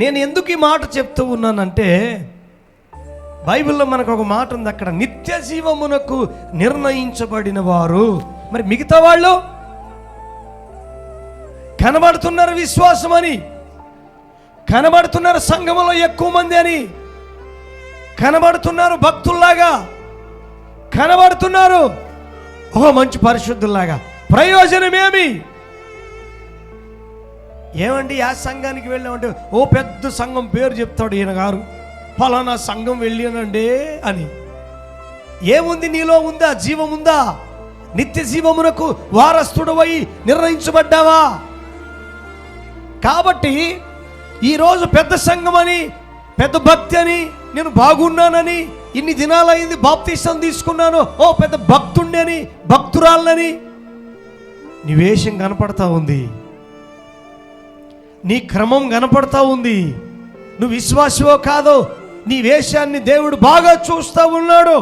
నేను ఎందుకు ఈ మాట చెప్తూ ఉన్నానంటే, బైబిల్లో మనకు ఒక మాట ఉంది, అక్కడ నిత్య జీవమునకు నిర్ణయించబడిన వారు. మరి మిగతా వాళ్ళు కనబడుతున్నారు విశ్వాసం అని, కనబడుతున్నారు సంఘములో ఎక్కువ మంది అని, కనబడుతున్నారు భక్తుల్లాగా, కనబడుతున్నారు ఓ మంచి పరిశుద్ధుల్లాగా. ప్రయోజనమేమి? ఏమండి ఆ సంఘానికి వెళ్ళామంటే ఓ పెద్ద సంఘం పేరు చెప్తాడు ఈయన గారు, ఫలానా సంఘం వెళ్ళానండి అని. ఏముంది నీలో? ఉందా జీవం? ఉందా? నిత్య జీవమునకు వారసుడవై నిర్ణయించబడ్డావా? కాబట్టి ఈరోజు పెద్ద సంఘం అని, పెద్ద భక్తి అని, నేను బాగున్నానని, ఇన్ని దినాలైంది బాప్తిసం తీసుకున్నాను, ఓ పెద్ద భక్తుండి అని, భక్తురాలని నీ వేషం కనపడతా ఉంది, నీ క్రమం కనపడతా ఉంది. నువ్వు విశ్వాసవో కాదో నీ వేషాన్ని దేవుడు బాగా చూస్తూ ఉన్నాడు.